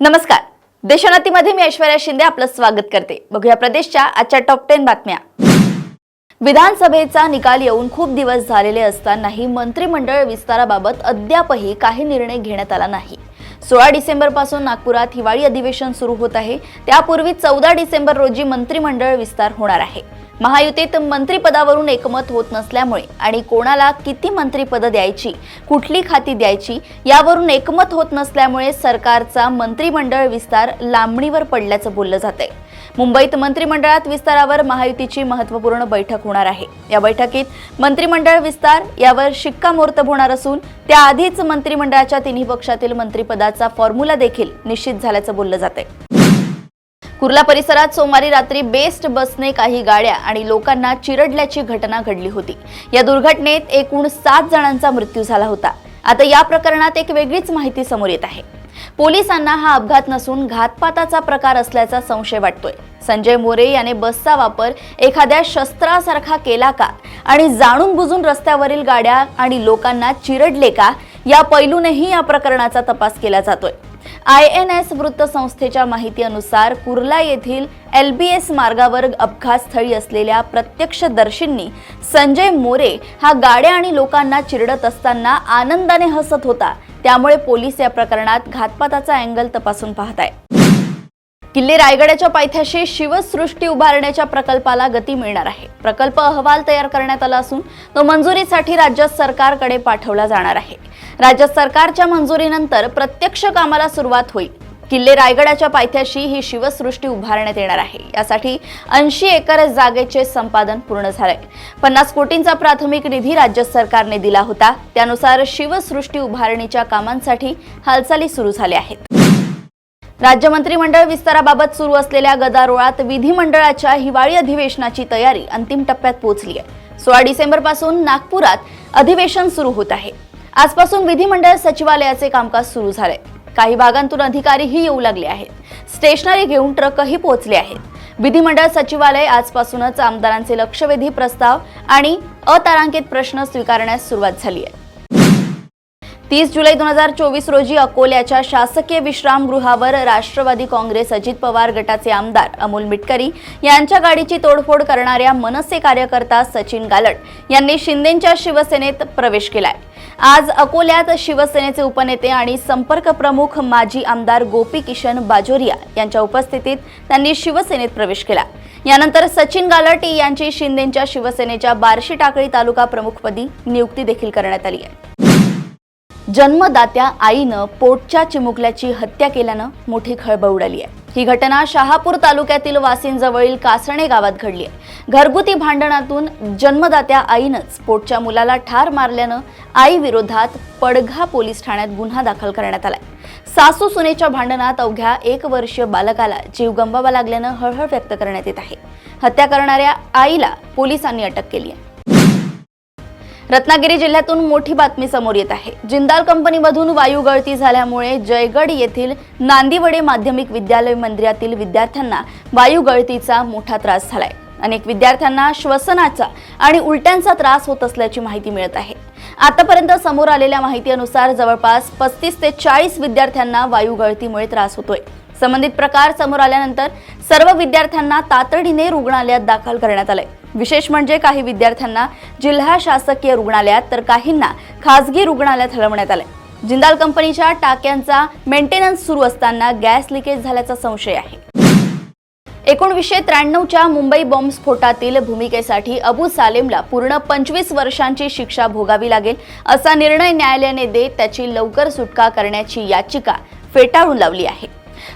नमस्कार. देशोन्नतीमध्ये मी ऐश्वर्या शिंदे आपलं स्वागत करते. बघूया प्रदेशच्या आजच्या टॉप 10 बातम्या. विधानसभेचा निकाल येऊन खूप दिवस झालेले असतानाही मंत्रिमंडळ विस्ताराबाबत अद्यापही काही निर्णय घेण्यात आला नाही. 16 डिसेंबर पासून नागपुरात हिवाळी अधिवेशन सुरू होत आहे. त्यापूर्वी 14 डिसेंबर रोजी मंत्रिमंडळ विस्तार होणार आहे. महायुतीत मंत्रिपदावरून एकमत होत नसल्यामुळे आणि कोणाला किती मंत्रिपद द्यायची, कुठली खाती द्यायची यावरून एकमत होत नसल्यामुळे सरकारचा मंत्रिमंडळ विस्तार लांबणीवर पडल्याचं बोललं जातंय. मुंबईत मंत्रिमंडळात विस्तारावर महायुतीची महत्त्वपूर्ण बैठक होणार आहे. या बैठकीत मंत्रिमंडळ विस्तार यावर शिक्कामोर्तब होणार असून त्याआधीच मंत्रिमंडळाच्या तिन्ही पक्षातील मंत्रिपदाचा फॉर्म्युला देखील निश्चित झाल्याचं बोललं जातंय. कुर्ला परिसरात सोमवारी रात्री बेस्ट बसने काही गाड्या आणि लोकांना चिरडल्याची घटना घडली होती. या दुर्घटनेत एकूण 7 जणांचा मृत्यू झाला होता. आता या प्रकरणात एक वेगळीच माहिती समोर येत आहे. पोलिसांना हा अपघात नसून घातपाताचा प्रकार असल्याचा संशय वाटतोय. संजय मोरे याने बसचा वापर एखाद्या शस्त्रासारखा केला का आणि जाणून बुजून रस्त्यावरील गाड्या आणि लोकांना चिरडले का या पैलूनेही या प्रकरणाचा तपास केला जातोय. INS वृत्तसंस्थेच्या माहितीनुसार कुर्ला येथील LBS मार्गावर अपघातस्थळी असलेल्या प्रत्यक्षदर्शींनी संजय मोरे हा गाड्या आणि लोकांना चिरडत असताना आनंदाने हसत होता. त्यामुळे पोलीस या प्रकरणात घातपाताचा अँगल तपासून पाहत आहे. किल्ले रायगडाच्या पायथ्याशी शिवसृष्टी उभारण्याच्या प्रकल्पाला गती मिळणार आहे. प्रकल्प अहवाल तयार करण्यात आला असून तो मंजुरीसाठी राज्य सरकारकडे पाठवला जाणार आहे. राज्य सरकारच्या मंजुरीनंतर प्रत्यक्ष कामाला सुरुवात होईल. किल्ले रायगडाच्या पायथ्याशी ही शिवसृष्टी उभारण्यात येणार आहे. यासाठी 80 एकर जागेचे संपादन पूर्ण झालंय. 50 कोटींचा प्राथमिक निधी राज्य सरकारने दिला होता. त्यानुसार शिवसृष्टी उभारणीच्या कामांसाठी हालचाली सुरू झाल्या आहेत. राज्य मंत्रिमंडळ विस्ताराबाबत सुरू असलेल्या गदारोळात विधिमंडळाच्या हिवाळी अधिवेशनाची तयारी अंतिम टप्प्यात पोहोचली आहे. 16 डिसेंबर पासून नागपुरात अधिवेशन सुरू होत आहे. आजपासून विधिमंडळ सचिवालयाचे कामकाज सुरू झाले. काही भागांतून अधिकारीही येऊ लागले आहेत. स्टेशनरी घेऊन ट्रकही पोहोचले आहेत. विधिमंडळ सचिवालय आजपासूनच आमदारांचे लक्षवेधी प्रस्ताव आणि अतारांकित प्रश्न स्वीकारण्यास सुरुवात झाली आहे. 30 जुलै 2024 रोजी अकोल्याच्या शासकीय विश्रामगृहावर राष्ट्रवादी काँग्रेस अजित पवार गटाचे आमदार अमोल मिटकरी यांच्या गाडीची तोडफोड करणाऱ्या मनसे कार्यकर्ता सचिन गालट यांनी शिंदेंच्या शिवसेनेत प्रवेश केलाय. आज अकोल्यात शिवसेनेचे उपनेते आणि संपर्क प्रमुख माजी आमदार गोपी किशन बाजोरिया यांच्या उपस्थितीत त्यांनी शिवसेनेत प्रवेश केला. यानंतर सचिन गालट यांची शिंदेंच्या शिवसेनेच्या बार्शी टाकळी तालुका प्रमुखपदी नियुक्ती देखील करण्यात आली आहे. जन्मदात्या आईनं पोटच्या चिमुकल्याची हत्या केल्यानं मोठी खळबळ उडाली आहे. ही घटना शहापूर तालुक्यातील वासिंजवळील कासणे गावात घडली आहे. घरगुती भांडणातून जन्मदात्या आईनंच पोटच्या मुलाला ठार मारल्यानं आई विरोधात पडघा पोलीस ठाण्यात गुन्हा दाखल करण्यात आलाय. सासू सुनेच्या भांडणात अवघ्या 1 वर्षीय बालकाला जीव गमवावा लागल्यानं हळहळ व्यक्त करण्यात येत आहे. हत्या करणाऱ्या आईला पोलिसांनी अटक केली आहे. रत्नागिरी जिल्ह्यातून मोठी बातमी समोर येत आहे. जिंदाल कंपनीमधून वायू गळती झाल्यामुळे जयगड येथील नांदिवडे माध्यमिक विद्यालय मंदिरातील विद्यार्थ्यांना वायू गळतीचा मोठा त्रास झालाय. अनेक विद्यार्थ्यांना श्वसनाचा आणि उलट्यांचा त्रास होत असल्याची माहिती मिळत आहे. आतापर्यंत समोर आलेल्या माहितीनुसार जवळपास 35 ते 40 विद्यार्थ्यांना वायू गळतीमुळे त्रास होतोय. संबंधित प्रकार समोर आल्यानंतर सर्व विद्यार्थ्यांना तातडीने रुग्णालयात दाखल करण्यात आले. विशेष म्हणजे काही विद्यार्थ्यांना जिल्हा शासकीय रुग्णालयात तर काहींना खासगी रुग्णालयात हलवण्यात आले. जिंदाल कंपनीच्या टाक्यांचा मेंटेनन्स सुरू असताना गॅस लिकेज झाल्याचा संशय आहे. 1993च्या मुंबई बॉम्बस्फोटातील भूमिकेसाठी अबू सालेमला पूर्ण 25 वर्षांची शिक्षा भोगावी लागेल असा निर्णय न्यायालयाने देत त्याची लवकर सुटका करण्याची याचिका फेटाळून लावली आहे.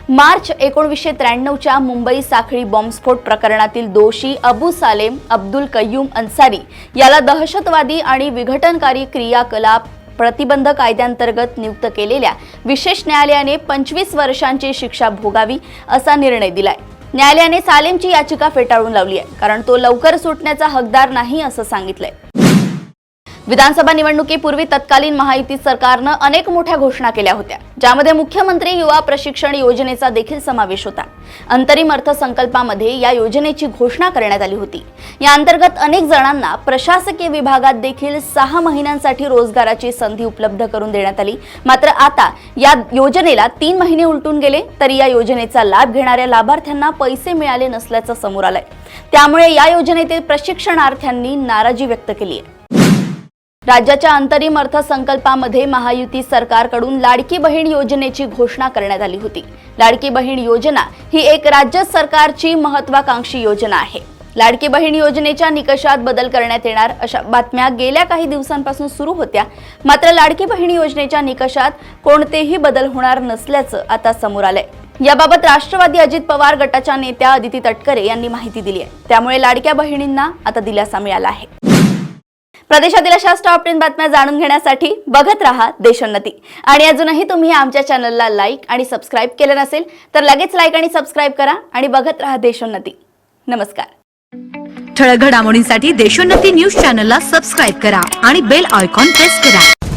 मार्च 1993च्या मुंबई साखळी बॉम्बस्फोट प्रकरणातील दोषी अबू सालेम अब्दुल कय्यूम अन्सारी याला दहशतवादी आणि विघटनकारी क्रियाकलाप प्रतिबंध कायद्यांतर्गत नियुक्त केलेल्या विशेष न्यायालयाने 25 वर्षांची शिक्षा भोगावी असा निर्णय दिलाय. न्यायालयाने सालेमची याचिका फेटाळून लावली आहे, कारण तो लवकर सुटण्याचा हकदार नाही असं सांगितलंय. विधानसभा निवडणुकीपूर्वी तत्कालीन महायुती सरकारनं अनेक मोठ्या घोषणा केल्या होत्या, ज्यामध्ये मुख्यमंत्री युवा प्रशिक्षण योजनेचा देखील समावेश होता। अंतरिम अर्थसंकल्पामध्ये या योजनेची घोषणा करण्यात आली होती। या अंतर्गत अनेक जणांना प्रशासकीय विभागात देखील 6 महिन्यांसाठी रोजगाराची संधी उपलब्ध करून देण्यात आली। मात्र आता या योजनेला 3 महिने उलटून गेले तरी या योजनेचा लाभ घेणाऱ्या लाभार्थ्यांना पैसे मिळाले नसल्याचं समोर आलंय। त्यामुळे या योजनेतील प्रशिक्षणार्थ्यांनी नाराजी व्यक्त केली आहे। राज्याच्या अंतरिम अर्थसंकल्पामध्ये महायुती सरकारकडून लाडकी बहीण योजनेची घोषणा करण्यात आली होती। लाडकी बहीण योजना ही एक राज्य सरकारची महत्त्वाकांक्षी योजना आहे। लाडकी बहीण योजनेच्या निकषात बदल करण्यात येणार अशा बातम्या गेल्या काही दिवसांपासून सुरू होत्या। मात्र लाडकी बहीण योजनेच्या निकषात कोणतेही बदल होणार नसल्याचं आता समोर आलंय। याबाबत राष्ट्रवादी अजित पवार गटाच्या नेत्या अदिती तटकरे यांनी माहिती दिली आहे। त्यामुळे लाडक्या बहिणींना आता दिलासा मिळाला आहे। प्रदेशातील अशा टॉप 10 बातम्या जाणून घेण्यासाठी बघत रहा देशोन्नती। आणि अजूनही तुम्ही आमच्या चॅनलला लाईक आणि सबस्क्राईब केलं नसेल तर लगेच लाईक आणि सबस्क्राईब करा आणि बघत रहा देशोन्नती। नमस्कार। ठळक घडामोडींसाठी देशोन्नती न्यूज चॅनलला सबस्क्राईब करा आणि बेल आयकॉन प्रेस करा।